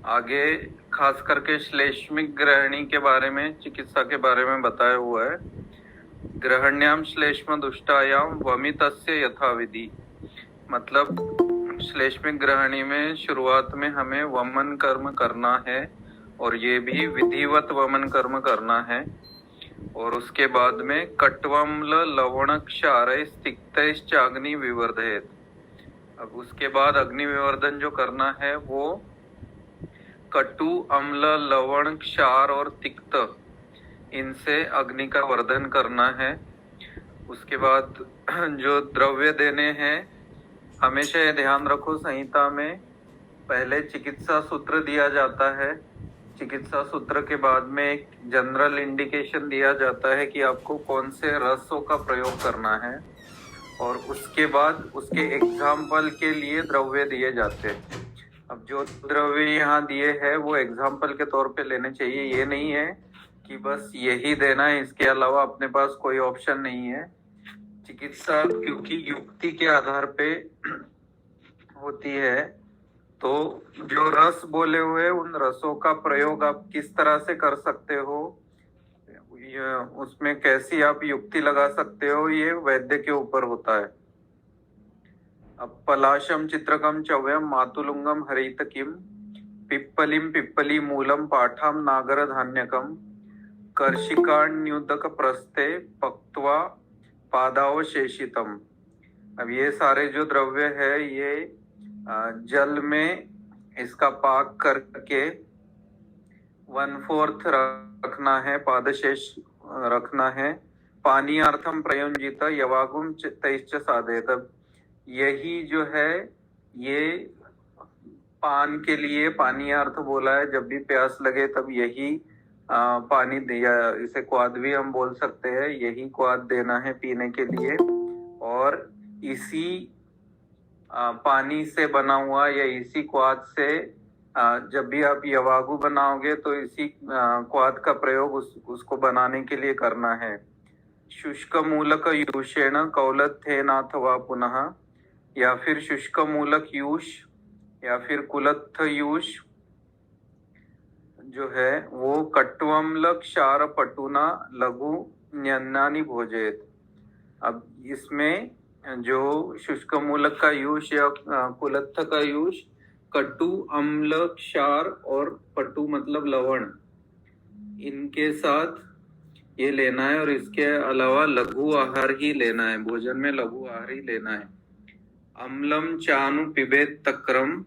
आगे खास करके श्लेष्मिक ग्रहणी के बारे में, चिकित्सा के बारे में बताया हुआ है। ग्रहण्याम श्लेष्म दुष्टायाम वमितस्य यथाविधि, मतलब श्लेष्मिक ग्रहणी में शुरुआत में हमें वमन कर्म करना है और ये भी विधिवत वमन कर्म करना है। और उसके बाद में कट्वम्ल लवण क्षार तिक्तश्च अग्नि विवर्धयेत। अब उसके बाद अग्नि विवर्धन जो करना है वो कटु, अम्ल, लवण, क्षार और तिक्त, इनसे अग्नि का वर्धन करना है। उसके बाद जो द्रव्य देने हैं, हमेशा ये ध्यान रखो, संहिता में पहले चिकित्सा सूत्र दिया जाता है। चिकित्सा सूत्र के बाद में एक जनरल इंडिकेशन दिया जाता है कि आपको कौन से रसों का प्रयोग करना है, और उसके बाद उसके एग्जाम्पल के लिए द्रव्य दिए जाते हैं। अब जो द्रव्य यहाँ दिए हैं वो एग्जाम्पल के तौर पे लेने चाहिए। ये नहीं है कि बस यही देना है, इसके अलावा अपने पास कोई ऑप्शन नहीं है। चिकित्सा क्योंकि युक्ति के आधार पे होती है, तो जो रस बोले हुए उन रसों का प्रयोग आप किस तरह से कर सकते हो, उसमें कैसी आप युक्ति लगा सकते हो, ये वैद्य के ऊपर होता है। अब पलाशम चित्रकम चव्यम मातुलुंगम हरित किम पिप्पलिम पिप्पली मूलम पाठाम नागर धान्यकम कर्षिकाण्युदक प्रस्ते पक्त्वा पादावशेषितम। अब ये सारे जो द्रव्य है ये जल में इसका पाक करके 1/4 रखना है, पादशेष रखना है। पानी अर्थम प्रयुंजित यवागुम तैश्च साधेत। यही जो है ये पान के लिए पानी अर्थ बोला है। जब भी प्यास लगे तब यही पानी दिया, इसे क्वाद भी हम बोल सकते हैं, यही क्वाद देना है पीने के लिए। और इसी पानी से बना हुआ या इसी क्वाद से जब भी आप यवागु बनाओगे तो इसी क्वाद का प्रयोग उसको बनाने के लिए करना है। शुष्क मूलक यूषेण कौलथेनाथवा पुनः, या फिर शुष्क मूलक यूष या फिर कुलत्थ यूष जो है वो कट्वम्ल क्षार पटुना लघु न्यन्नानि भोजेत। अब इसमें जो शुष्क मूलक का यूष या कुलत्थ का यूष, कटु, अम्ल, क्षार और पटु मतलब लवण, इनके साथ ये लेना है। और इसके अलावा लघु आहार ही लेना है, भोजन में लघु आहार ही लेना है। अम्लम चानु पिबेत तक्रम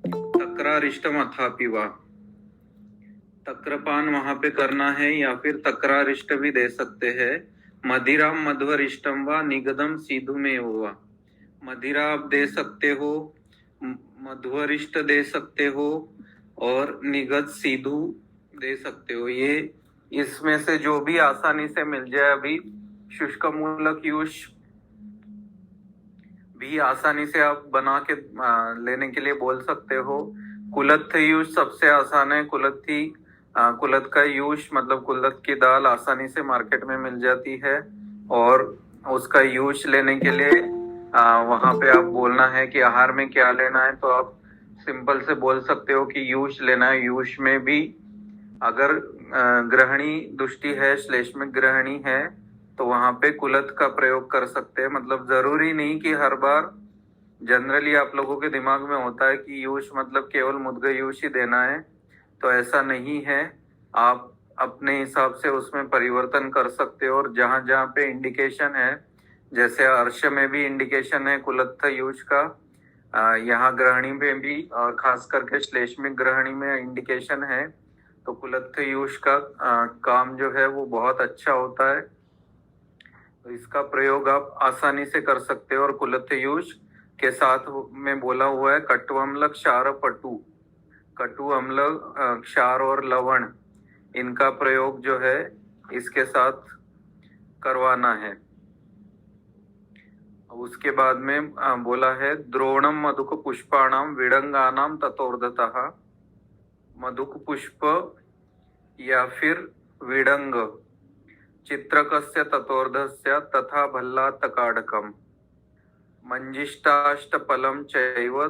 तक्रारिष्टम अथापि वा। तक्रपान वहां पे करना है या फिर तक्रारिष्ट भी दे सकते हैं। मदिराम मध्वरिष्टम वा निगदम सीधु में हुआ। मदिरा आप दे सकते हो, मध्वरिष्ट दे सकते हो और निगद सीधु दे सकते हो। ये इसमें से जो भी आसानी से मिल जाए। अभी शुष्क मूलक यूष भी आसानी से आप बना के लेने के लिए बोल सकते हो। कुलत्थ यूष सबसे आसान है। कुलत्थ का यूष मतलब कुलत्थ की दाल आसानी से मार्केट में मिल जाती है, और उसका यूष लेने के लिए वहां पे आप बोलना है कि आहार में क्या लेना है, तो आप सिंपल से बोल सकते हो कि यूष लेना है। यूष में भी अगर ग्रहणी दुष्टि है, श्लेष्मिक ग्रहणी है, तो वहां पे कुलत्थ का प्रयोग कर सकते हैं। मतलब जरूरी नहीं कि हर बार, जनरली आप लोगों के दिमाग में होता है कि यूष मतलब केवल मुद्ग यूष ही देना है, तो ऐसा नहीं है। आप अपने हिसाब से उसमें परिवर्तन कर सकते हो। और जहां जहां पे इंडिकेशन है, जैसे अर्श में भी इंडिकेशन है कुलत्थ यूष का, यहाँ ग्रहणी में भी और खास करके श्लेष्मिक ग्रहणी में इंडिकेशन है, तो कुलत्थ यूष का काम जो है वो बहुत अच्छा होता है। तो इसका प्रयोग आप आसानी से कर सकते हो। और कुलत्थ यूष के साथ में बोला हुआ है कट्वम्ल क्षार पटु, कटु, अम्ल, क्षार और लवण, इनका प्रयोग जो है इसके साथ करवाना है। उसके बाद में बोला है द्रोणम मधुक पुष्पाणाम विडंगानाम ततोर्धतः। मधुक पुष्प या फिर विडंग चित्रकस्य ततोर्धस्य तथा भल्लातकाडकम मंजिष्टाष्टफलम चैव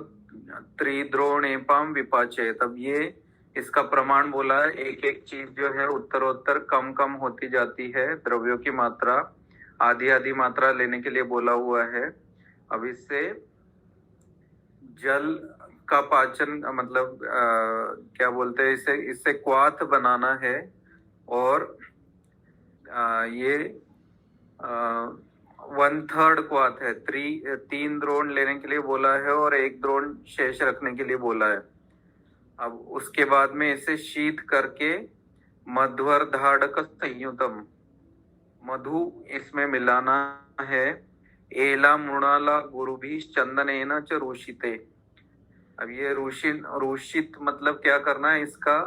त्रिद्रोणेपाम विपाचेत। अब ये इसका प्रमाण बोला है, एक एक चीज जो है उत्तरोत्तर कम कम होती जाती है, द्रव्यों की मात्रा आधी आधी मात्रा लेने के लिए बोला हुआ है। अब इससे जल का पाचन मतलब क्या बोलते हैं, इससे इससे क्वाथ बनाना है। और ये 1/3 क्वाथ है, 3 द्रोण लेने के लिए बोला है और 1 द्रोण शेष रखने के लिए बोला है। अब उसके बाद में इसे शीत करके मध्वर्धाड़क संयुतम, मधु इसमें मिलाना है। एला मृणाला गुरुभी चंदनेन च रूषिते। अब ये रूषित मतलब क्या करना है, इसका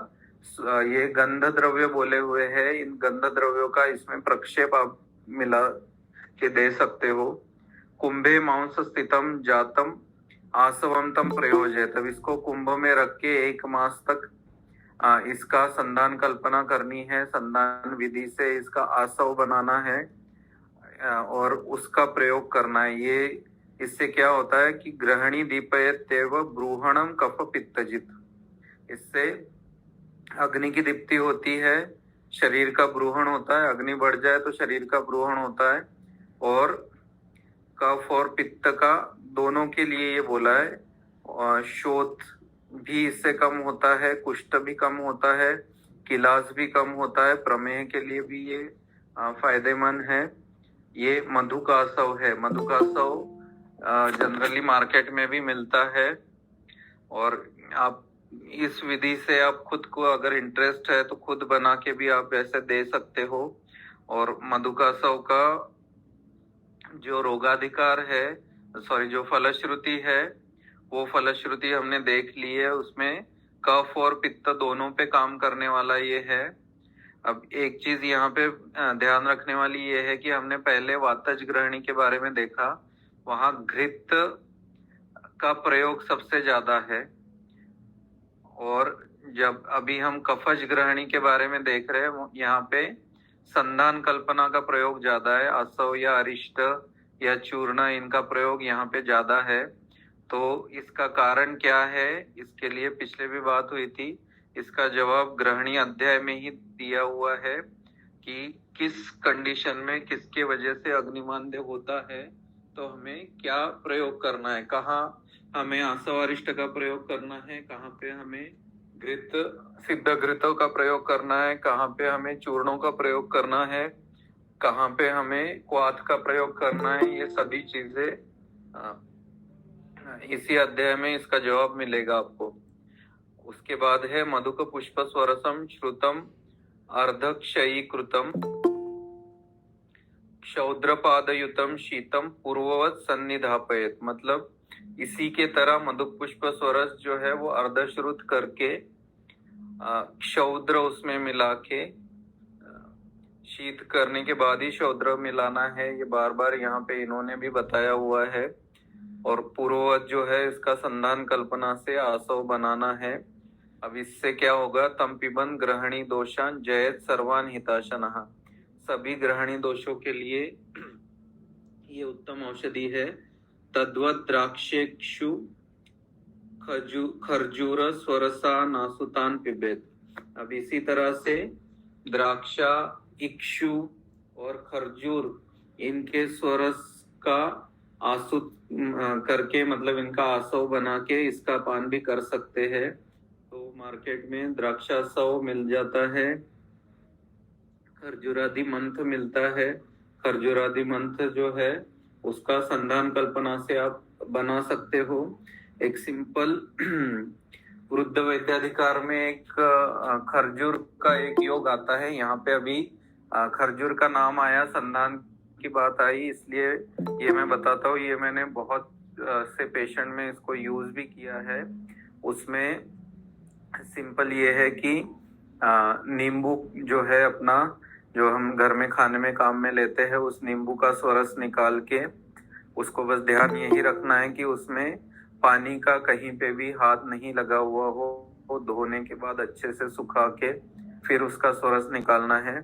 ये गंध द्रव्य बोले हुए हैं, इन गंध द्रव्यों का इसमें प्रक्षेप आप मिला के दे सकते हो। कुंभे मांस स्थितम जातम आसवम तम प्रयोज्य। तब इसको कुंभ में रख के 1 मास तक इसका संधान कल्पना करनी है, संधान विधि से इसका आसव बनाना है और उसका प्रयोग करना है। ये इससे क्या होता है कि ग्रहणी दीपयत्येव ब्रूहणम कफ पित्तजित, इससे अग्नि की दीप्ति होती है, शरीर का ब्रूहण होता है। अग्नि बढ़ जाए तो शरीर का ब्रूहण होता है, और कफ और पित्त का दोनों के लिए ये बोला है। और शोथ भी इससे कम होता है, कुष्ठ भी कम होता है, किलास भी कम होता है, प्रमेह के लिए भी ये फायदेमंद है। ये मधु का सव है। मधु का सव जनरली मार्केट में भी मिलता है, और आप इस विधि से आप खुद को अगर इंटरेस्ट है तो खुद बना के भी आप ऐसे दे सकते हो। और मधु का सव का जो रोगाधिकार है, सॉरी जो फलश्रुति है, वो फलश्रुति हमने देख ली है, उसमें कफ और पित्त दोनों पे काम करने वाला ये है। अब एक चीज यहाँ पे ध्यान रखने वाली ये है कि हमने पहले वातज ग्रहणी के बारे में देखा, वहां घृत का प्रयोग सबसे ज्यादा है। और जब अभी हम कफज ग्रहणी के बारे में देख रहे हैं, यहाँ पे संधान कल्पना का प्रयोग ज्यादा है। आसव या अरिष्ट या चूर्ण, इनका प्रयोग यहाँ पे ज्यादा है। तो इसका कारण क्या है, इसके लिए पिछले भी बात हुई थी। इसका जवाब ग्रहणी अध्याय में ही दिया हुआ है कि किस कंडीशन में किसके वजह से अग्निमांद्य होता है, तो हमें क्या प्रयोग करना है, कहाँ हमें आसव अरिष्ट का प्रयोग करना है, कहाँ पे हमें घृत सिद्ध घृतों का प्रयोग करना है, कहाँ पे हमें चूर्णों का प्रयोग करना है, कहाँ पे हमें क्वाथ का प्रयोग करना है। ये सभी चीजें इसी अध्याय में इसका जवाब मिलेगा आपको। उसके बाद है मधुक पुष्प स्वरसम श्रुतम अर्धक्षयीकृतम क्षौद्रपादयुतम शीतम पूर्ववत सन्निधापयत। मतलब इसी के तरह मधुक पुष्प स्वरस जो है वो अर्धश्रुत करके क्षौद्र उसमें मिला के शीत करने के बाद ही क्षौद्र मिलाना है। ये बार बार यहाँ पे इन्होंने भी बताया हुआ है। और पूर्ववत जो है इसका संधान कल्पना से आसव बनाना है। अब इससे क्या होगा, तम पिबन ग्रहणी दोषान जयत सर्वान हिताशनः। सभी ग्रहणी दोषों के लिए ये उत्तम औषधि है। तद्वत द्राक्षेक्षु खरजूर स्वरसा नासुतान पिबेत। अब इसी तरह से द्राक्षा, इक्षु और खरजूर, इनके स्वरस का आसुत करके, मतलब इनका आसव बना के इसका पान भी कर सकते हैं। तो मार्केट में द्राक्षासव मिल जाता है, खरजूरादि मंथ मिलता है। खरजूरादि मंथ जो है उसका संधान कल्पना से आप बना सकते हो। एक सिंपल वृद्ध वैद्याधिकार में एक खरजूर का एक योग आता है। यहाँ पे अभी खरजूर का नाम आया, संधान की बात आई, इसलिए ये मैं बताता हूँ। ये मैंने बहुत से पेशेंट में इसको यूज भी किया है। उसमें सिंपल ये है कि नींबू जो है अपना, जो हम घर में खाने में काम में लेते हैं, उस नींबू का स्वरस निकाल के उसको बस ध्यान यही रखना है कि उसमें पानी का कहीं पे भी हाथ नहीं लगा हुआ हो। वो धोने के बाद अच्छे से सुखा के फिर उसका स्वरस निकालना है,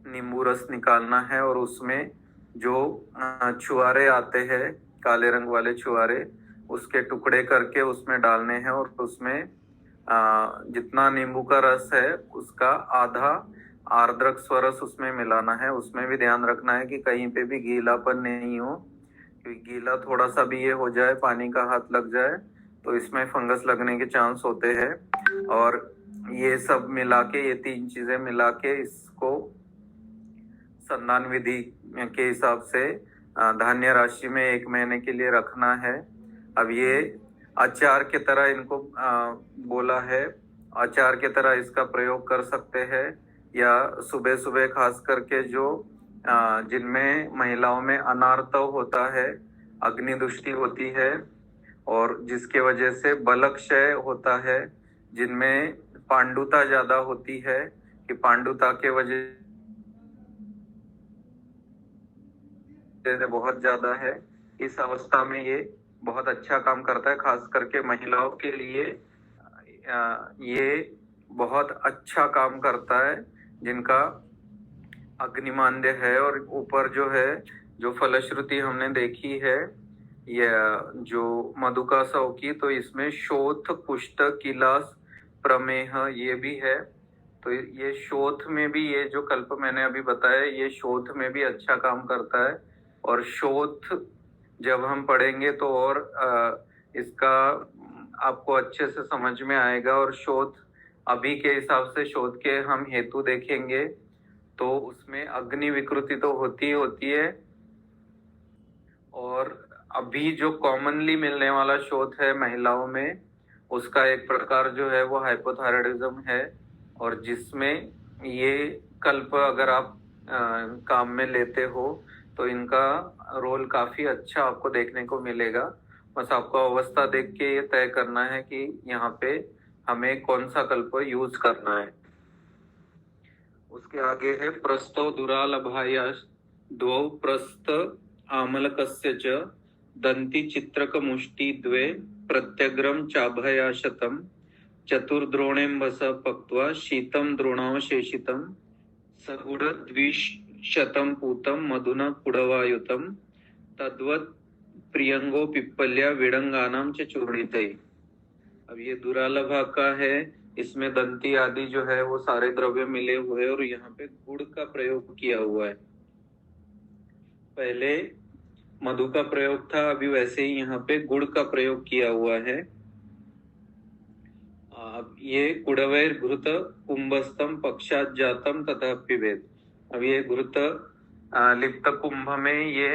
नींबू रस निकालना है। और उसमें जो छुआरे आते हैं, काले रंग वाले छुआरे, उसके टुकड़े करके उसमें डालने हैं और उसमें जितना नींबू का रस है उसका आधा आर्द्रक स्वरस उसमें मिलाना है। उसमें भी ध्यान रखना है कि कहीं पे भी गीलापन नहीं हो, क्योंकि गीला थोड़ा सा भी ये हो जाए, पानी का हाथ लग जाए तो इसमें फंगस लगने के चांस होते हैं। और ये सब मिला के, ये 3 चीजें मिला के इसको संधान विधि के हिसाब से धान्य राशि में 1 महीने के लिए रखना है। अब ये अचार की तरह इनको बोला है, अचार की तरह इसका प्रयोग कर सकते हैं, या सुबह सुबह खास करके जो जिनमें महिलाओं में अनार्तव होता है, अग्नि दृष्टि होती है और जिसके वजह से बलक्षय होता है, जिनमें पांडुता ज्यादा होती है कि पांडुता के वजह से बहुत ज्यादा है, इस अवस्था में ये बहुत अच्छा काम करता है। खास करके महिलाओं के लिए ये बहुत अच्छा काम करता है जिनका अग्निमांद्य है। और ऊपर जो है, जो फलश्रुति हमने देखी है ये जो मधुकासव की, तो इसमें शोथ, कुष्ठ, किलास, प्रमेह ये भी है। तो ये शोथ में भी, ये जो कल्प मैंने अभी बताया, ये शोथ में भी अच्छा काम करता है। और शोथ जब हम पढ़ेंगे तो और इसका आपको अच्छे से समझ में आएगा। और शोथ अभी के हिसाब से शोथ के हम हेतु देखेंगे तो उसमें अग्नि विकृति तो होती है। और अभी जो कॉमनली मिलने वाला शोथ है महिलाओं में, उसका एक प्रकार जो है वो हाइपोथायराइडिज्म है। और जिसमें ये कल्प अगर आप काम में लेते हो तो इनका रोल काफी अच्छा आपको देखने को मिलेगा। बस आपको अवस्था देख के ये तय करना है कि यहाँ पे हमें कौन सा कल्प यूज करना है। उसके आगे है प्रस्थो दुरालभायाश द्वौ प्रस्थ आमलकस्य च दंति चित्रक मुष्टि द्वे प्रत्यग्रम चाभयाशतम चतुर्द्रोणेम्बस पक्त्वा शीतम द्रोणावशेषितम सगुण द्विशतम पूतम मधुना कुडवायुतम तद्वत् प्रियंगो पिप्पल्या विडंगानाम च चूर्णितै। अब ये दुरालभा का है, इसमें दंती आदि जो है वो सारे द्रव्य मिले हुए और यहाँ पे गुड़ का प्रयोग किया हुआ है। पहले मधु का प्रयोग था, अभी वैसे ही यहाँ पे गुड़ का प्रयोग किया हुआ है। अब ये कुड़वैर घृत कुंभस्तम पक्षात जातम तथा पिबेद। अब ये घृत लिप्त कुंभ में ये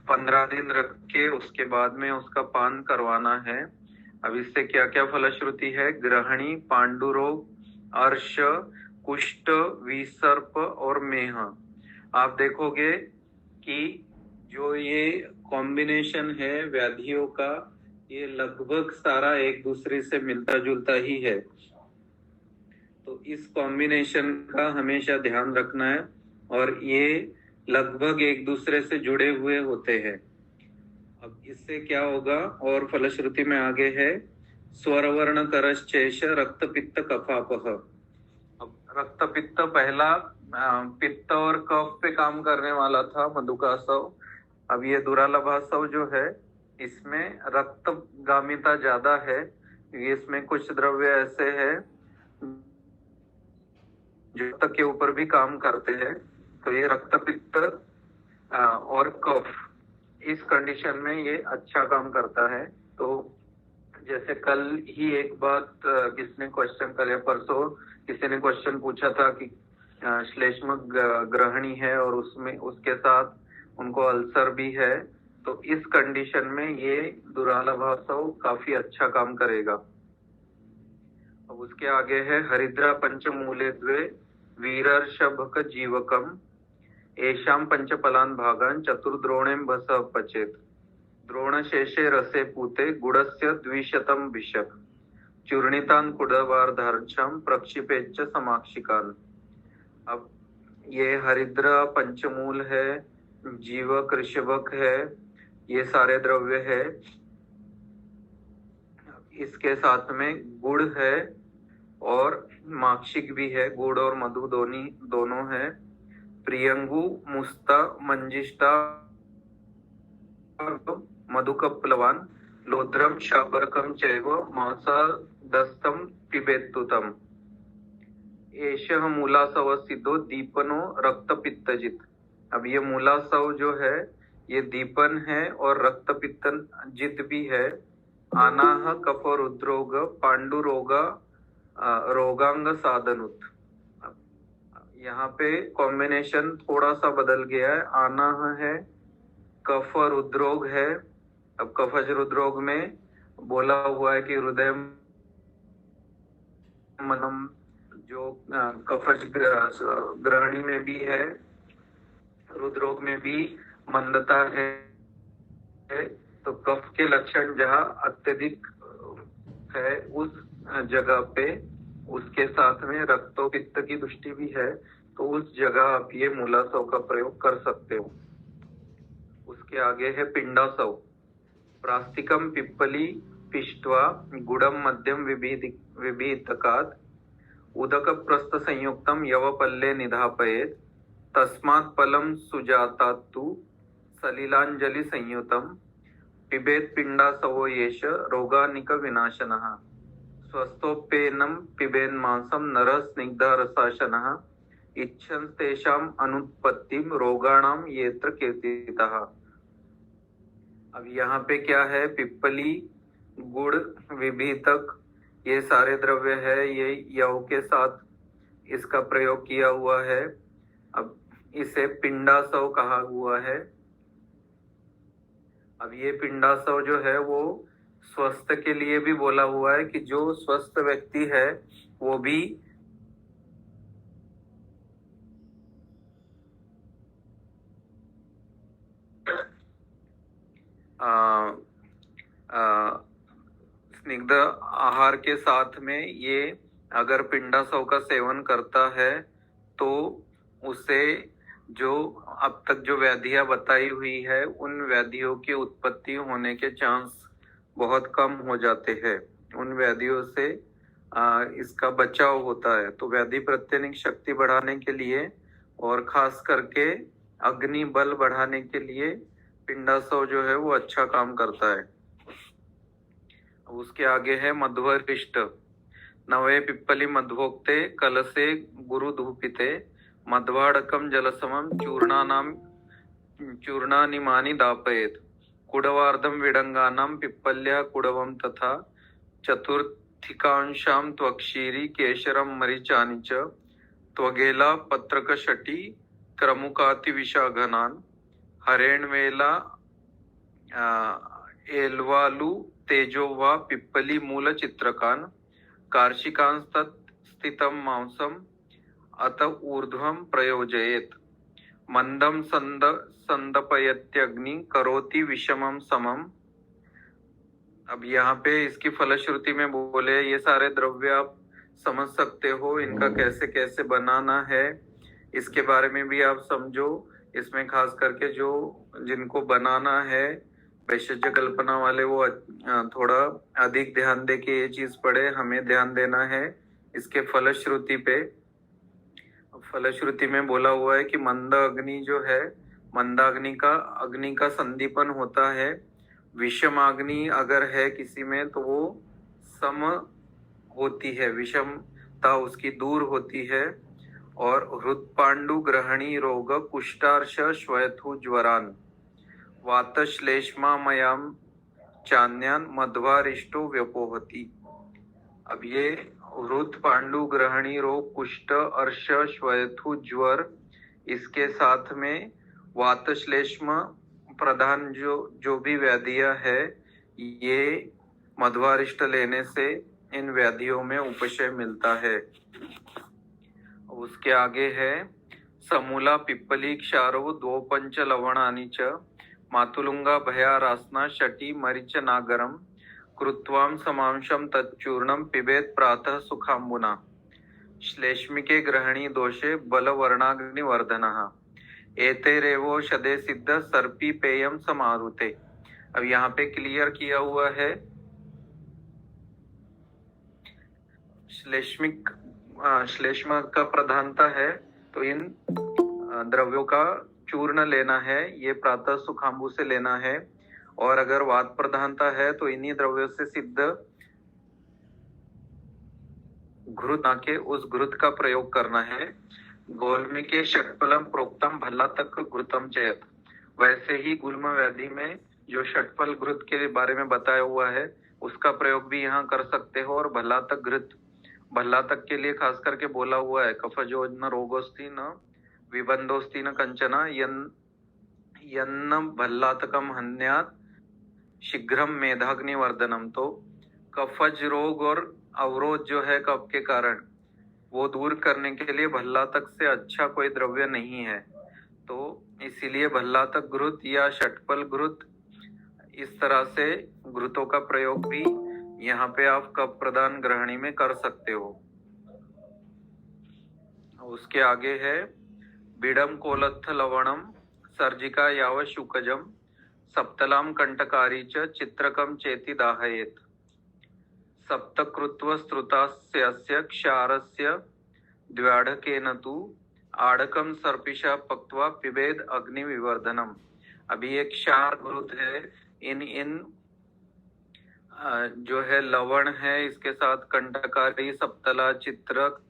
15 दिन रख के उसके बाद में उसका पान करवाना है। अब इससे क्या क्या फलश्रुति है? ग्रहणी, पांडुरोग, अर्श, कुष्ठ, विसर्प और मेह। आप देखोगे कि जो ये कॉम्बिनेशन है व्याधियों का, ये लगभग सारा एक दूसरे से मिलता जुलता ही है। तो इस कॉम्बिनेशन का हमेशा ध्यान रखना है और ये लगभग एक दूसरे से जुड़े हुए होते हैं। अब इससे क्या होगा? और फलश्रुति में आगे है स्वरवर्ण करश्चेष रक्त पित्त कफापह। अब रक्त पित्त पहला पित्त और कफ पे काम करने वाला था मधुकासव। अब ये दुरालभासव जो है इसमें रक्तगामिता ज्यादा है। इसमें कुछ द्रव्य ऐसे हैं जो रक्त के ऊपर भी काम करते हैं। तो ये रक्त पित्त और कफ, इस कंडीशन में ये अच्छा काम करता है। तो जैसे कल ही एक बात किसने क्वेश्चन कर, परसों किसी ने क्वेश्चन पूछा था कि श्लेष्म ग्रहणी है और उसमें उसके साथ उनको अल्सर भी है, तो इस कंडीशन में ये दुरालभासव काफी अच्छा काम करेगा। अब उसके आगे है हरिद्रा पंचमूले द्वे वीरर्षभक जीवकम एशाम पंचफलान भागान चतुर्द्रोणेम भस पचेत द्रोणशेषे रसे पूते गुड़स्य द्विशतम भिषक चूर्णितान कुडवार्धार्चम प्रक्षिपेच्च समाक्षिकान। अब ये हरिद्रा पंचमूल है, जीवक, ऋषभक है, ये सारे द्रव्य है। इसके साथ में गुड़ है और माक्षिक भी है, गुड़ और मधु दोनों है। प्रियंगु, मुस्ता, मंजिष्ठा, मधुकप्लवान् लोध्रम शाबरकम चैव मांसादस्तं पिबेत्तुतम् एषः मूलासव सिद्धो दीपनो रक्तपित्तजित। अब ये मूलासव जो है ये दीपन है और रक्तपित्तन जित भी है। आनाह कफ रुद्रोग पांडुरोग रोगांग साधनुत। यहाँ पे कॉम्बिनेशन थोड़ा सा बदल गया है। आनाह है, कफ रुद्रोग है। अब कफज रुद्रोग में बोला हुआ है कि हृदय मनम जो कफज ग्रहणी में भी है, रुद्रोग में भी मंदता है। तो कफ के लक्षण जहाँ अत्यधिक है उस जगह पे उसके साथ में रक्तपित्त की दृष्टि भी है, तो उस जगह आप ये मूलासव का प्रयोग कर सकते हो। उसके आगे है पिंडासव। प्रास्तिकम पिप्पली पिष्ट्वा गुड़म मध्यम विभीतकात् उदक प्रस्थ संयुक्तम यवपल्ले निधापयेत् तस्मात् फलम सुजातात्तु सलिलांजलि संयुतम पिबेत् पिंडासवो येष रोगानिक विनाशनः स्वस्थोपेनं पिबेन् मांसं नरः स्निग्धः रसाशनः इच्छन् तेषाम् अनुत्पत्तिं रोगाणां येत्र कीर्तितः। अब यहाँ पे क्या है, पिप्पली, गुड़, विभीतक, ये सारे द्रव्य है, ये यव के साथ इसका प्रयोग किया हुआ है। अब इसे पिंडासव कहा हुआ है। अब ये पिंडासव जो है वो स्वस्थ के लिए भी बोला हुआ है कि जो स्वस्थ व्यक्ति है वो भी स्निग्ध आहार के साथ में ये अगर पिंडासव का सेवन करता है तो उसे जो अब तक जो व्याधियां बताई हुई है उन व्याधियों की उत्पत्ति होने के चांस बहुत कम हो जाते हैं। उन व्याधियों से इसका बचाव होता है। तो व्याधि प्रतिरोधक शक्ति बढ़ाने के लिए और खास करके अग्नि बल बढ़ाने के लिए पिंडासव जो है वो अच्छा काम करता है। उसके आगे है मध्वरिष्ट। नवे पिप्पली मध्वोक्ते कलसे गुरु धूपिते मध्वाड़कम जलसमम चूर्णानिमानि दापयेत् कुडवार्धम विडंगानाम पिप्पल्या कुडवम तथा चतुर्थिकांशाम त्वक्षीरी केशरम मरीचानि च त्वगेला पत्रकशटी क्रमुकाति विषाघनान् हरेणवेला एल्वालु तेजो वा पिप्पली मूल चित्रकान् कार्शिकांस्तत् स्थितं मांसम अत ऊर्ध्वं प्रयोजयेत् मंदम संदपयत्यग्नि करोति विषमम समम। अब यहाँ पे इसकी फलश्रुति में बोले ये सारे द्रव्य आप समझ सकते हो, इनका कैसे कैसे बनाना है इसके बारे में भी आप समझो। इसमें खास करके जो जिनको बनाना है वैशिष्ट्य कल्पना वाले वो थोड़ा अधिक ध्यान दे के ये चीज पढ़े। हमें ध्यान देना है इसके फलश्रुति पे। फलश्रुति में बोला हुआ है कि मंद अग्नि जो है, मंदाग्नि का अग्नि का संदीपन होता है। विषम अग्नि अगर है किसी में तो वो सम होती है, विषमता उसकी दूर होती है। और हृदपांडु ग्रहणी रोग कुष्ठार्श श्वेथु ज्वरान वातश्लेष्मामयाम चान्यान मध्वारिष्टो व्यपोहति। अब ये हृद पांडु ग्रहणी रोग कुष्ठ अर्श श्वेथु ज्वर, इसके साथ में वातश्लेष्म प्रधान जो भी व्याधियां है ये मध्वारिष्ट लेने से इन व्याधियों में उपशय मिलता है। उसके आगे है समूला पिप्पली क्षारो दो पंच लवणानि च मातुलुंगा भया रासना शटी मरीच नागरम कृत्वाम समांशम तच्चूर्णम पिबेत प्रातः सुखाम्बुना श्लेष्मिके ग्रहणी दोषे बलवर्णाग्नि वर्धनः एतेरेवो शदे सिद्ध सर्पी पेयम समारुते। अब यहाँ पे क्लियर किया हुआ है श्लेष्म का प्रधानता है, तो इन द्रव्यों का चूर्ण लेना है, ये प्रातः सुखाम्बु से लेना है। और अगर वात प्रधानता है तो इन्हीं द्रव्यों से सिद्ध घृत के उस घृत का प्रयोग करना है। गोल्मिके षट्फलम प्रोक्तम भल्ला तक घृतम चयत। वैसे ही गुल्म व्याधि में जो षट्फल घृत के बारे में बताया हुआ है उसका प्रयोग भी यहाँ कर सकते हो। और भल्ला तक घृत, भल्ला तक के लिए खास करके बोला हुआ है, कफजो न रोगोस्ति न विबंधोस्ति न कंचना यन्न भल्लातकम हन्यात शीघ्रम मेधाग्निवर्धनम। तो कफज रोग और अवरोध जो है कफ के कारण, वो दूर करने के लिए भल्लातक से अच्छा कोई द्रव्य नहीं है। तो इसीलिए भल्लातक घृत या षट्फल घृत, इस तरह से घृतों का प्रयोग भी यहाँ पे आप कफ प्रदान ग्रहणी में कर सकते हो। उसके आगे है बीडम कोलत्थ लवणम सर्जिका याव शुकजम सप्तलाम कंटकारी च चित्रकम चेति दाहयेत। सप्तकृत्व स्तुतास्य क्षारस्य द्व्याढकेन तु आढ़कम सर्पिषा पक्त्वा पिबेद अग्नि विवर्धनम। अभी एक क्षार घृत है, इन जो है लवण है, इसके साथ कंटकारी, सप्तला, चित्रक,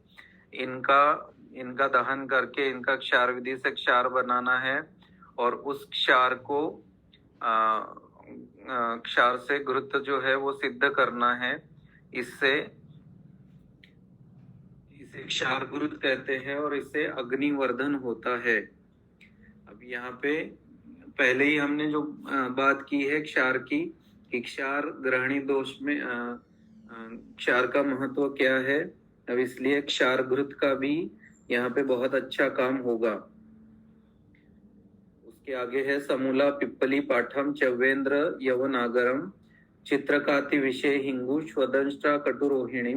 इनका दहन करके इनका क्षार विधि से क्षार बनाना है। और उस क्षार को क्षार से घृत जो है वो सिद्ध करना है। इसे क्षार घृत कहते हैं और इससे अग्निवर्धन होता है। अब यहाँ पे पहले ही हमने जो बात की है क्षार की, कि क्षार ग्रहणी दोष में क्षार का महत्व क्या है। अब इसलिए क्षार घृत का भी यहाँ पे बहुत अच्छा काम होगा। उसके आगे है समूला पिप्पली पाठम चवेंद्र यवनागरम चित्रकाति विषय हिंगु स्वदंष्टा कटुरोहिणी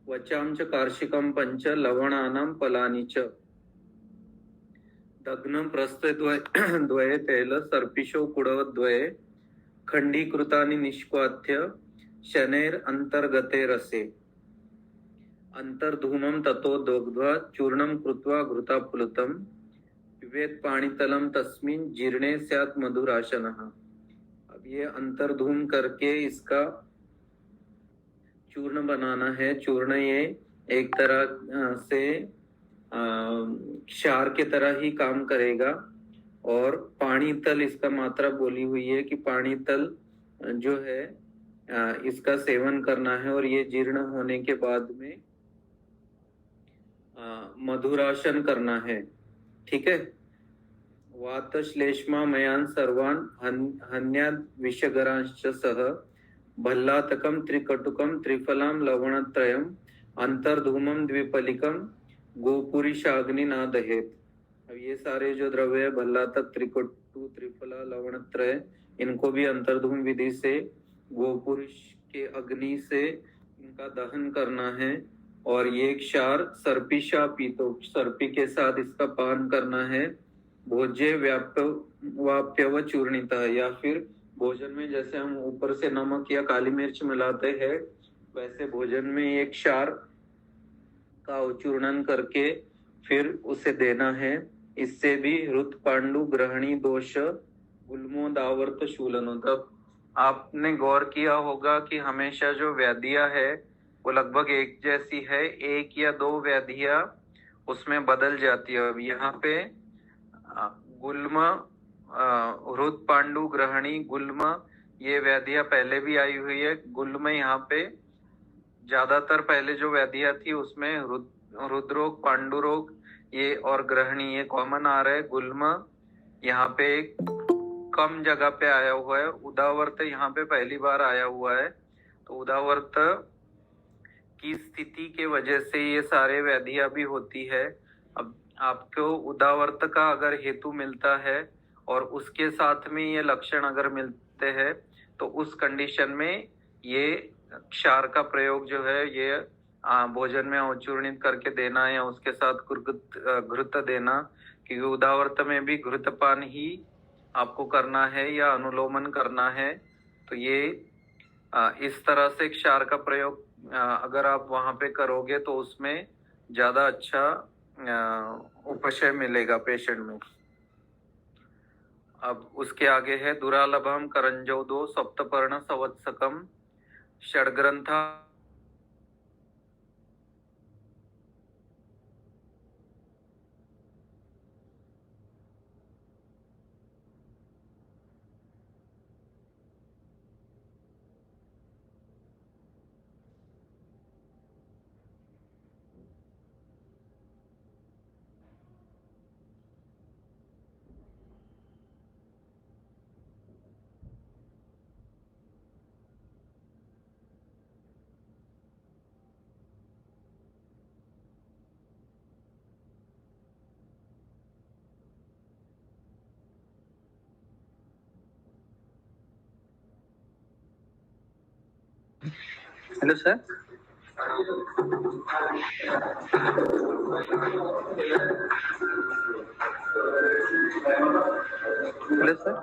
वचाम च कार्षिकम पंच लवणानाम पलानि च दग्नम प्रस्थद्वये तैल सर्पिशो कुडवद्वये खंडीकृतानि निष्पात्य शनैर अंतर्गते रसे अंतर्धूमं ततो दोग्ध्वा चूर्णं कृत्वा घृताप्लुतं पिबेत पाणितलं तस्मिन् जीर्णे स्यात् मधुराशनः। अब ये अंतर्धूम करके इसका चूर्ण बनाना है। चूर्ण ये एक तरह से क्षार के तरह ही काम करेगा। और पानी तल इसका मात्रा बोली हुई है कि पानी तल जो है इसका सेवन करना है। और ये जीर्ण होने के बाद में मधुराशन करना है। ठीक है। वात श्लेष्मा मयान सर्वान हन्याद विषगरांश्च सह भल्लातकम त्रिकटुकम त्रिफलाम लवणत्रयम अंतर्धूमम द्विपलिकम गोपुरीशाग्नि ना दहेत। अब ये सारे जो द्रव्य है, भल्लातक, त्रिकटु, त्रिफला, लवणत्रय, इनको भी अंतर्धूम विधि से गोपुरुष के अग्नि से इनका दहन करना है। और ये क्षार सर्पिशा पीतो, सर्पी के साथ इसका पान करना है। भोज्य वाप्यव चूर्णिता, या फिर भोजन में जैसे हम ऊपर से नमक या काली मिर्च मिलाते हैं, वैसे भोजन में एक क्षार का उच्चूर्णन करके फिर उसे देना है। इससे भी हृत पांडु ग्रहणी दोष गुल्मोदावर्त शूलनो। तब आपने गौर किया होगा कि हमेशा जो व्याधियां है वो लगभग एक जैसी है, एक या दो व्याधियां उसमें बदल जाती है। अब यहाँ पे गुल्म, हृत पांडु ग्रहणी, गुल्म, ये व्याधियां पहले भी आई हुई है। गुल्म यहाँ पे ज्यादातर पहले जो व्याधियां थी उसमें हृदरोग, पांडु रोग ये और ग्रहणी ये कॉमन आ रहा है। गुल्म यहाँ पे कम जगह पे आया हुआ है। उदावर्त यहाँ पे पहली बार आया हुआ है। तो उदावर्त की स्थिति के वजह से ये सारे व्याधियां भी होती है। अब आपको उदावर्त का अगर हेतु मिलता है और उसके साथ में ये लक्षण अगर मिलते हैं तो उस कंडीशन में ये क्षार का प्रयोग जो है ये भोजन में अवचूर्णित करके देना या उसके साथ घृत देना। क्योंकि उदावर्त में भी घृतपान ही आपको करना है या अनुलोमन करना है। तो ये इस तरह से क्षार का प्रयोग अगर आप वहां पे करोगे तो उसमें ज्यादा अच्छा उपशय मिलेगा पेशेंट में। अब उसके आगे है दुरालभम करंजोदो सप्तपर्ण संवत्सकम षड्ग्रंथा। Hello sir. Hello sir.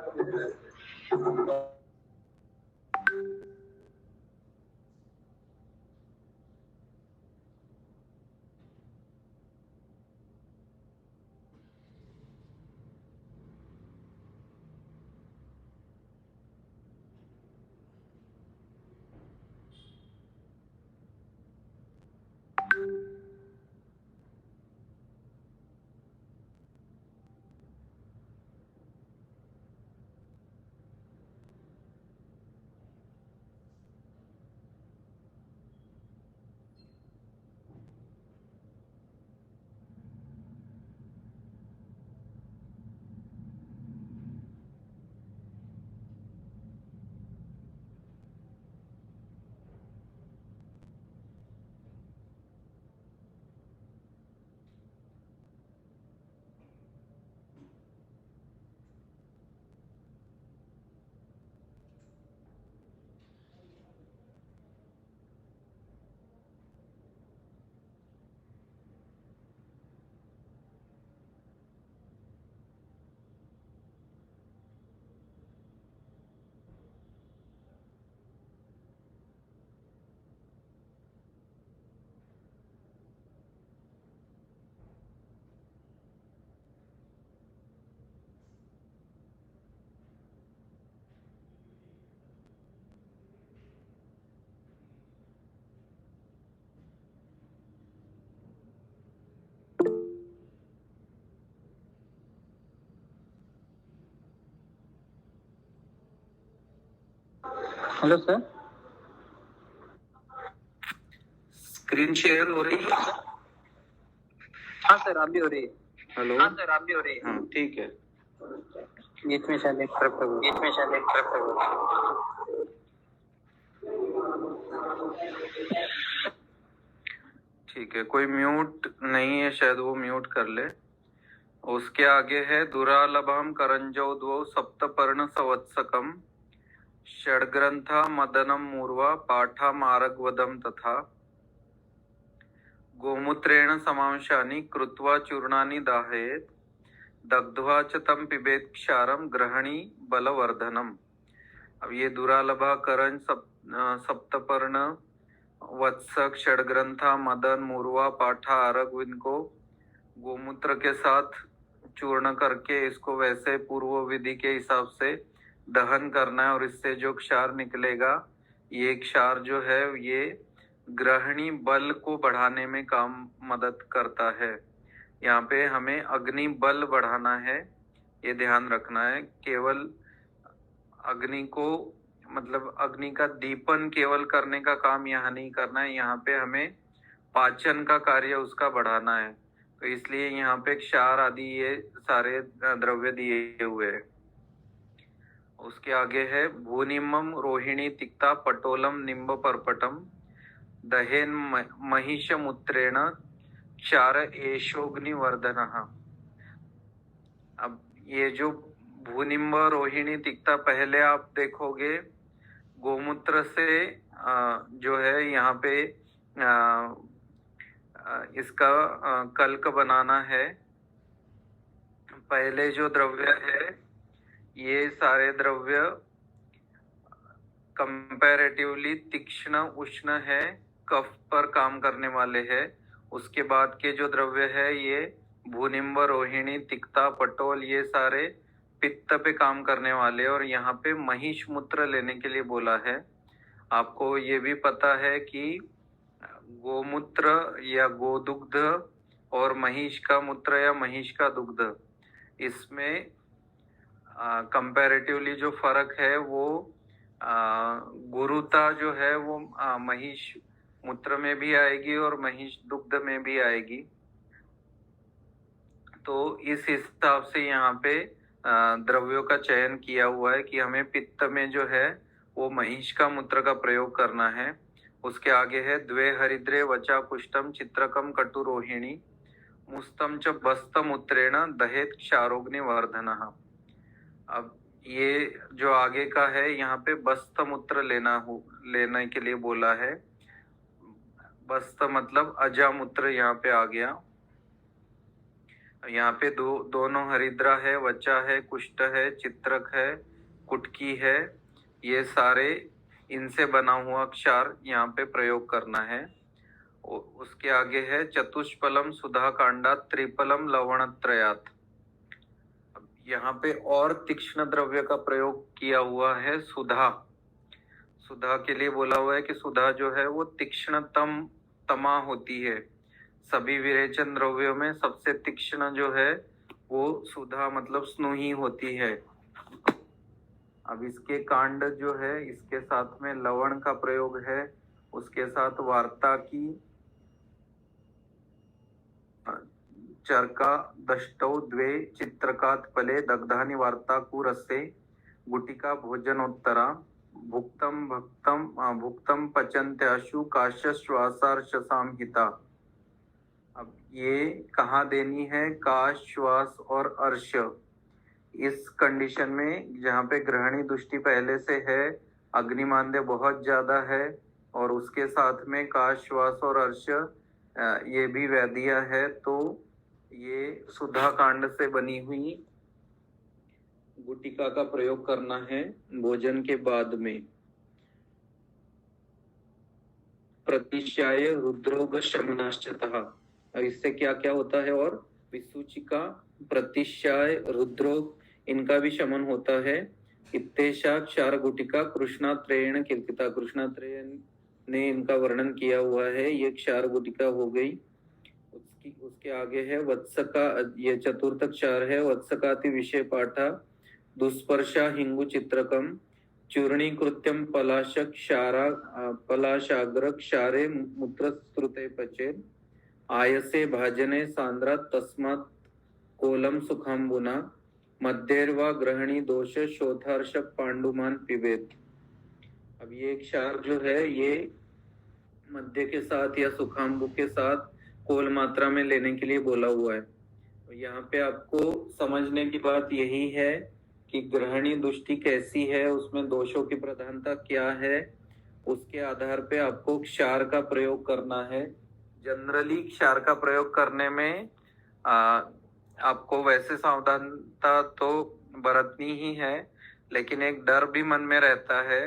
Hello sir. Screen share हो रही है? हाँ सर, आप भी हो रही है। हेलो। हाँ सर, आप भी हो रही है। हाँ ठीक है। बीच में शायद एक तरफ हो, बीच में शायद एक तरफ हो। ठीक है, कोई म्यूट नहीं है, शायद वो म्यूट कर ले। उसके आगे है दुरालभम करंजोद्वौ सप्तपर्ण संवत्सकम षड्ग्रंथा मदनम मूर्वा पाठा मारगवदम तथा गोमूत्रेण समांशानि कृत्वा चूर्णानि दाहयेत् दग्ध्वा च तम पिबेत् क्षारम ग्रहणी बलवर्धनम। अब ये दुरालभा करण सप्तपर्ण वत्सक षड्ग्रंथा मदन मूर्वा पाठा आरग इनको गोमूत्र के साथ चूर्ण करके इसको वैसे पूर्व विधि के हिसाब से दहन करना है और इससे जो क्षार निकलेगा, ये क्षार जो है ये ग्रहणी बल को बढ़ाने में काम मदद करता है। यहाँ पे हमें अग्नि बल बढ़ाना है, ये ध्यान रखना है। केवल अग्नि को मतलब अग्नि का दीपन केवल करने का काम यहाँ नहीं करना है, यहाँ पे हमें पाचन का कार्य उसका बढ़ाना है। तो इसलिए यहाँ पे क्षार आदि ये सारे द्रव्य दिए हुए हैं। उसके आगे है भूनिम्बम रोहिणी तिक्ता पटोलम निम्ब परपटम दहेन महिष मूत्रेण क्षार एशोग्निवर्धन। अब ये जो भूनिम्ब रोहिणी तिक्ता, पहले आप देखोगे गोमूत्र से जो है यहाँ पे इसका कल्क बनाना है। पहले जो द्रव्य है ये सारे द्रव्य कंपैरेटिवली तीक्ष्ण उष्ण है, कफ पर काम करने वाले हैं। उसके बाद के जो द्रव्य है ये भूनिम्ब रोहिणी तिक्ता पटोल, ये सारे पित्त पे काम करने वाले, और यहाँ पे महिष मूत्र लेने के लिए बोला है। आपको ये भी पता है कि गोमूत्र या गोदुग्ध और महिष का मूत्र या महिष का दुग्ध, इसमें कंपैरेटिवली जो फर्क है वो गुरुता जो है वो महिष मूत्र में भी आएगी और महिष दुग्ध में भी आएगी। तो इस हिसाब से यहाँ पे द्रव्यों का चयन किया हुआ है कि हमें पित्त में जो है वो महिष का मूत्र का प्रयोग करना है। उसके आगे है द्वे हरिद्रे वचा पुष्टम चित्रकम कटुरोहिणी मुस्तम च बस्त मूत्रेण दहेत क्षारोग्नि वर्धनः। अब ये जो आगे का है यहाँ पे बस्त मूत्र लेने के लिए बोला है। बस्त मतलब अजामूत्र यहाँ पे आ गया। यहाँ पे दोनों हरिद्रा है, वचा है, कुष्ठ है, चित्रक है, कुटकी है, ये सारे इनसे बना हुआ क्षार यहाँ पे प्रयोग करना है। उसके आगे है चतुष्पलम सुधा कांडा त्रिपलम लवणत्रयात। यहाँ पे और तीक्ष्ण द्रव्य का प्रयोग किया हुआ है सुधा। सुधा के लिए बोला हुआ है कि सुधा जो है वो तीक्ष्णतम तमा होती है। सभी विरेचन द्रव्यों में सबसे तीक्ष्ण जो है वो सुधा मतलब स्नुही होती है। अब इसके कांड जो है इसके साथ में लवण का प्रयोग है, उसके साथ वार्ता की चरका दष्टौ द्वे चित्रकात फले दग्धानि वार्ताकुरसे गुटिका भोजनोत्तरा भुक्तम पचन्त्याशु काश्वासार्शसामहिता। अब ये कहाँ देनी है? काश, श्वास और अर्श। इस कंडीशन में जहाँ पे ग्रहणी दृष्टि पहले से है, अग्निमांद्य बहुत ज्यादा है और उसके साथ में काश, श्वास और अर्श ये भी व्याधियां है, तो ये सुधा कांड से बनी हुई गुटिका का प्रयोग करना है भोजन के बाद में। प्रतिश्याय रुद्रोग शमनाश्चतः। अब इससे क्या क्या होता है? और विसूचिका, प्रतिश्याय, रुद्रोग, इनका भी शमन होता है। इत्तेषा क्षार गुटिका कृष्णात्रेयण कीर्तिता। कृष्णात्रेय ने इनका वर्णन किया हुआ है। ये क्षार गुटिका हो गई। उसके आगे है वत्सका, ये चतुर्थ क्षार है। वत्सकाति विषय पाठा दुस्पर्शा हिंगु चित्रकम चूर्णीकृत्यम पलाशाग्र क्षारे मूत्रस्रुते पचेत् आयसे भाजने सांद्रा तस्मात् कोलम सुखाम्बुना मध्यर्वा ग्रहणी दोष शोधार्शक पांडुमान पिबेत। अब ये क्षार जो है ये मध्य के साथ या सुखाम्बु के साथ कोल मात्रा में लेने के लिए बोला हुआ है। तो यहाँ पे आपको समझने की बात यही है कि ग्रहणी दृष्टि कैसी है, उसमें दोषों की प्रधानता क्या है, उसके आधार पे आपको क्षार का प्रयोग करना है। जनरली क्षार का प्रयोग करने में आपको वैसे सावधानता तो बरतनी ही है, लेकिन एक डर भी मन में रहता है।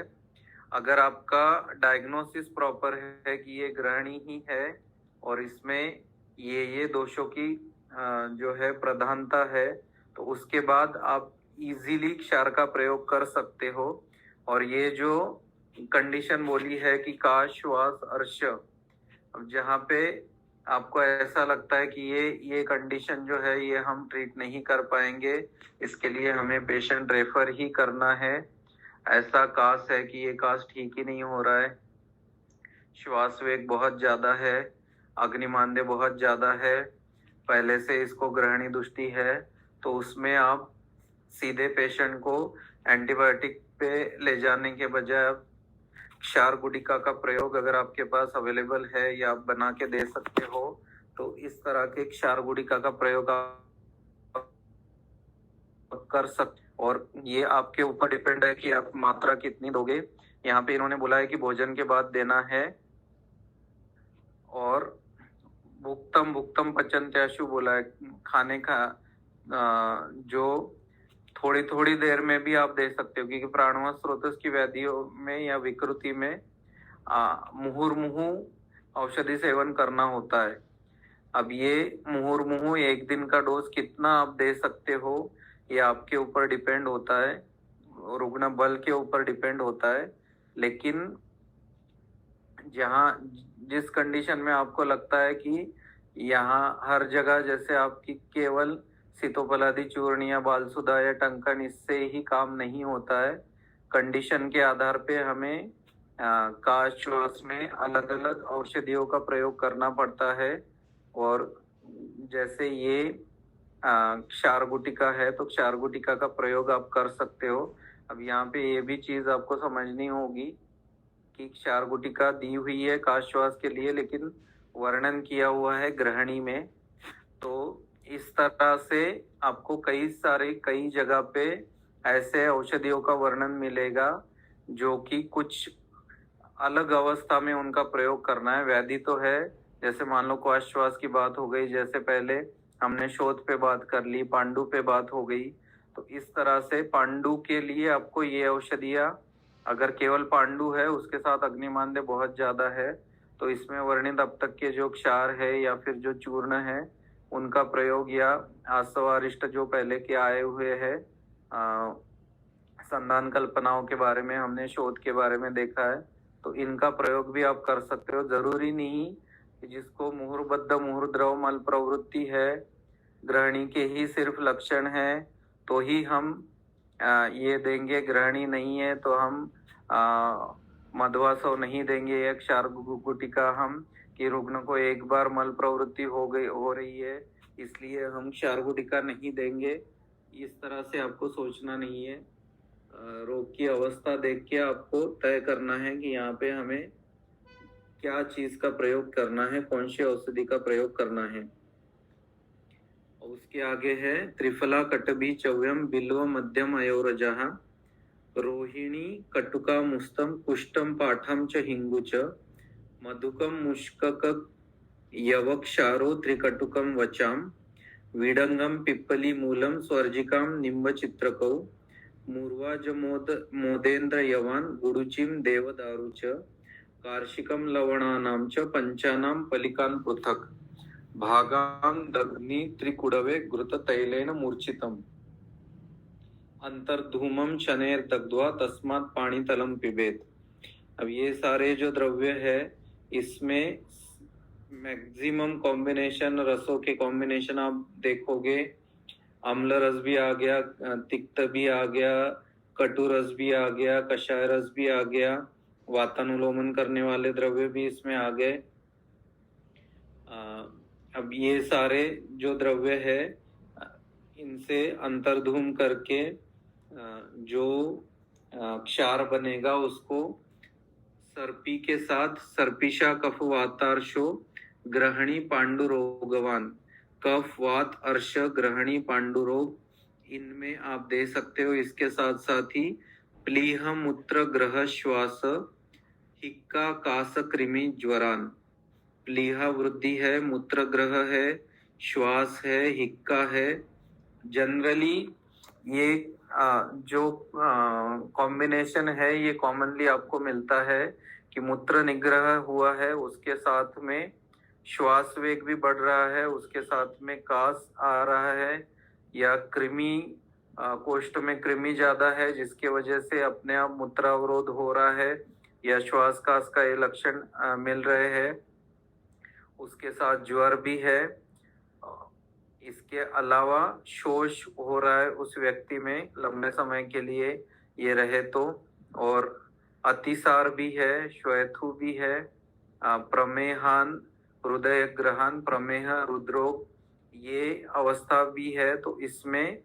अगर आपका डायग्नोसिस प्रॉपर है कि ये ग्रहणी ही है और इसमें ये दोषों की जो है प्रधानता है, तो उसके बाद आप इजीली क्षार का प्रयोग कर सकते हो। और ये जो कंडीशन बोली है कि काश, श्वास, अर्श, अब जहाँ पे आपको ऐसा लगता है कि ये कंडीशन जो है ये हम ट्रीट नहीं कर पाएंगे, इसके लिए हमें पेशेंट रेफर ही करना है। ऐसा काश है कि ये काश ठीक ही नहीं हो रहा है, श्वास वेग बहुत ज्यादा है, अग्निमांद्य बहुत ज्यादा है, पहले से इसको ग्रहणी दृष्टि है, तो उसमें आप सीधे पेशेंट को एंटीबायोटिक पे ले जाने के बजाय क्षार गुटिका का प्रयोग अगर आपके पास अवेलेबल है या आप बना के दे सकते हो, तो इस तरह के क्षार गुटिका का प्रयोग आप कर सकते। और ये आपके ऊपर डिपेंड है कि आप मात्रा कितनी दोगे। यहाँ पे इन्होंने बोला है कि भोजन के बाद देना है। और भुक्तम पचन्त्याशु बोला है, खाने का जो थोड़ी थोड़ी देर में भी आप दे सकते हो, क्योंकि प्राणवायु स्रोत की व्याधियों में या विकृति में मुहुर्मुहु औषधि सेवन करना होता है। अब ये मुहुर्मुहु एक दिन का डोज कितना आप दे सकते हो, ये आपके ऊपर डिपेंड होता है, रुग्ण बल के ऊपर डिपेंड होता है। लेकिन जहाँ जिस कंडीशन में आपको लगता है कि यहाँ हर जगह जैसे आपकी केवल सीतोपलादी चूर्ण या बालसुधा या टंकन इससे ही काम नहीं होता है, कंडीशन के आधार पे हमें काश श्वास में अलग अलग औषधियों का प्रयोग करना पड़ता है। और जैसे ये क्षार गुटिका है तो क्षार गुटिका का प्रयोग आप कर सकते हो। अब यहाँ पे ये भी चीज आपको समझनी होगी कि क्षार गुटिका दी हुई है काश श्वास के लिए, लेकिन वर्णन किया हुआ है ग्रहणी में। तो इस तरह से आपको कई जगह पे ऐसे औषधियों का वर्णन मिलेगा जो कि कुछ अलग अवस्था में उनका प्रयोग करना है। व्याधि तो है, जैसे मान लो श्वास की बात हो गई, जैसे पहले हमने शोथ पे बात कर ली, पांडु पे बात हो गई। तो इस तरह से पांडु के लिए आपको ये औषधियाँ, अगर केवल पांडु है उसके साथ अग्निमांद्य बहुत ज्यादा है तो इसमें वर्णित अब तक के जो क्षार है या फिर जो चूर्ण है उनका प्रयोग, या आसवारिष्ट जो पहले के आए हुए हैं संधान कल्पनाओं के बारे में हमने शोध के बारे में देखा है, तो इनका प्रयोग भी आप कर सकते हो। जरूरी नहीं कि जिसको मुहुर्बद्ध मुहुर्द्रव मल प्रवृत्ति है, ग्रहणी के ही सिर्फ लक्षण है तो ही हम ये देंगे, ग्रहणी नहीं है तो हम मध्वासव नहीं देंगे या क्षार गुटिका हम कि रुग्ण को एक बार मल प्रवृत्ति हो रही है इसलिए हम क्षार गुटिका नहीं देंगे। इस तरह से आपको सोचना नहीं है। रोग की अवस्था देख के आपको तय करना है कि यहाँ पे हमें क्या चीज का प्रयोग करना है, कौन सी औषधि का प्रयोग करना है। उसके आगे है त्रिफला कटबी चव्यम बिल्व मध्यम अयोरजः रोहिणी कटुका मुस्तम कुष्टम पाठम च हिंगु च मधुकम मुष्कक यवक्षारो त्रिकटुकम वचाम विडंगम पिप्पली मूलम स्वर्जिकाम निम्ब चित्रकौ मूर्वाज मोदेन्द्र यवान गुरुचिम देवदारु च कार्षिकम लवणानां च पंचानां पलिकान पृथक भागां दग्नि त्रिकुडवे घृत तैलेन मूर्छितम अंतर्धूमम शनेर दग्ध्वा तस्मात् पाणितलम पिबेत। अब ये सारे जो द्रव्य है इसमें मैक्सिमम कॉम्बिनेशन रसों के कॉम्बिनेशन आप देखोगे, अम्ल रस भी आ गया, तिक्त भी आ गया, कटु रस भी आ गया, कषाय रस भी आ गया, वातानुलोमन करने वाले द्रव्य भी इसमें आ गए। अब ये सारे जो द्रव्य है इनसे अंतर्धूम करके जो क्षार बनेगा उसको सर्पी के साथ सर्पिशा कफ वातार्शो ग्रहणी पांडुरोगवान, कफ वात अर्श ग्रहणी पांडुरोग, इनमें आप दे सकते हो। इसके साथ साथ ही प्लीह मूत्र ग्रह श्वास हिक्का कास कृमि ज्वरान, प्लीहा वृद्धि है, मूत्र ग्रह है, श्वास है, हिक्का है। जनरली ये जो कॉम्बिनेशन है ये कॉमनली आपको मिलता है कि मूत्र निग्रह हुआ है, उसके साथ में श्वास वेग भी बढ़ रहा है, उसके साथ में कास आ रहा है, या कृमि कोष्ठ में कृमि ज्यादा है जिसकी वजह से अपने आप मूत्रावरोध हो रहा है या श्वास कास का ये लक्षण मिल रहे हैं। उसके साथ ज्वर भी है। इसके अलावा शोष हो रहा है उस व्यक्ति में लंबे समय के लिए ये रहे तो, और अतिसार भी है, श्वेथु भी है, प्रमेहान हृदय ग्रहण प्रमेह रुद्रोग ये अवस्था भी है। तो इसमें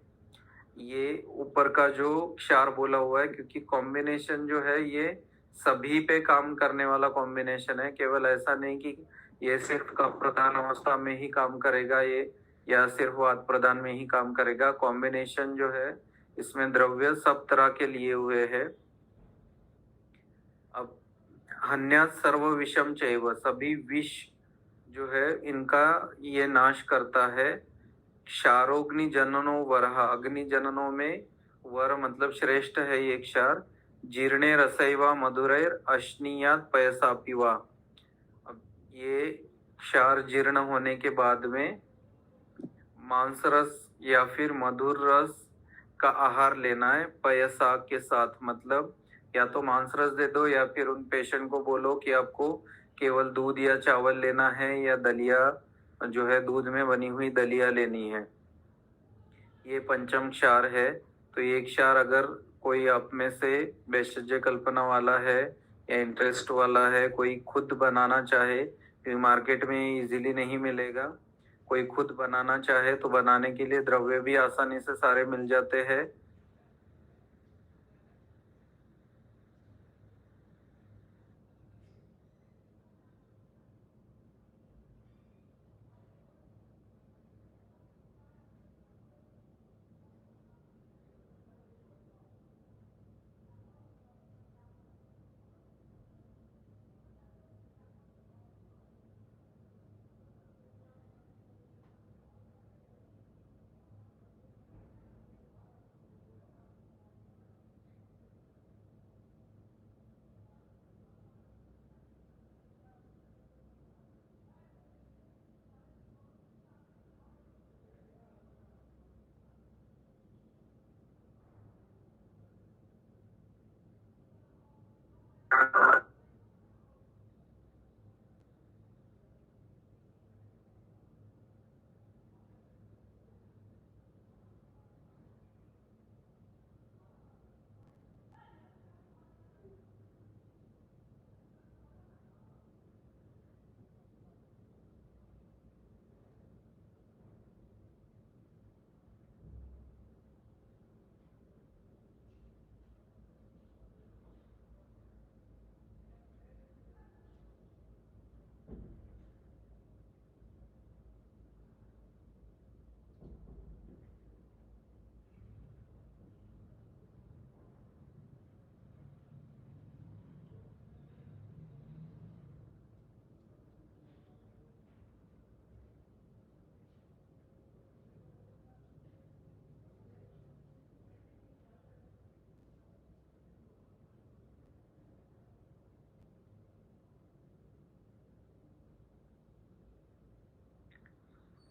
ये ऊपर का जो क्षार बोला हुआ है, क्योंकि कॉम्बिनेशन जो है ये सभी पे काम करने वाला कॉम्बिनेशन है, केवल ऐसा नहीं कि ये सिर्फ कफ प्रधान अवस्था में ही काम करेगा ये या सिर्फ वात प्रदान में ही काम करेगा। कॉम्बिनेशन जो है इसमें द्रव्य सब तरह के लिए हुए हैं। अब हन्या सर्व विषम चैव, सभी विष जो है इनका ये नाश करता है। क्षारोग्नि जननो वरहा, अग्नि जननों में वर मतलब श्रेष्ठ है ये क्षार। जीर्णे रसैवा मधुरैर अश्नीयात पयसा पिवा, अब ये क्षार जीर्ण होने के बाद में मांस रस या फिर मधुर रस का आहार लेना है पयसा के साथ। मतलब या तो मांस रस दे दो या फिर उन पेशेंट को बोलो कि आपको केवल दूध या चावल लेना है या दलिया जो है दूध में बनी हुई दलिया लेनी है। ये पंचम क्षार है। तो ये क्षार अगर कोई आप में से वैशज्य कल्पना वाला है या इंटरेस्ट वाला है, कोई खुद बनाना चाहे, क्योंकि मार्केट में इजीली नहीं मिलेगा, कोई खुद बनाना चाहे तो बनाने के लिए द्रव्य भी आसानी से सारे मिल जाते हैं।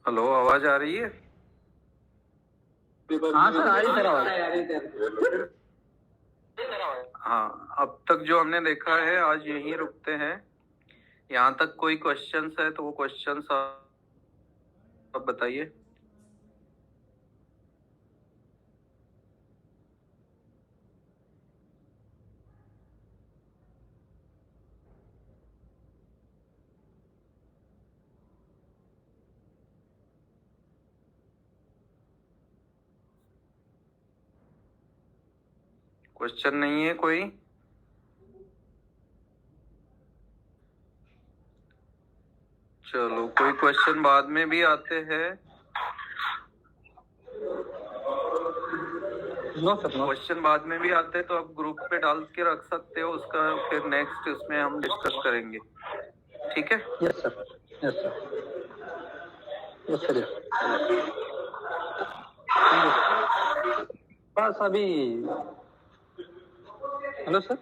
हेलो, आवाज आ रही है? हाँ सर, आ रही सर आवाज। हाँ, अब तक जो हमने देखा है आज यहीं रुकते हैं। यहाँ तक कोई क्वेश्चंस है तो वो क्वेश्चंस आप बताइए। क्वेश्चन नहीं है कोई? चलो, कोई क्वेश्चन बाद में भी आते हैं। No sir, no. क्वेश्चन बाद में भी आते हैं तो आप ग्रुप पे डाल के रख सकते हो, उसका फिर नेक्स्ट उसमें हम डिस्कस करेंगे। ठीक है? Yes sir, yes sir, yes sir, बस अभी। Hello sir.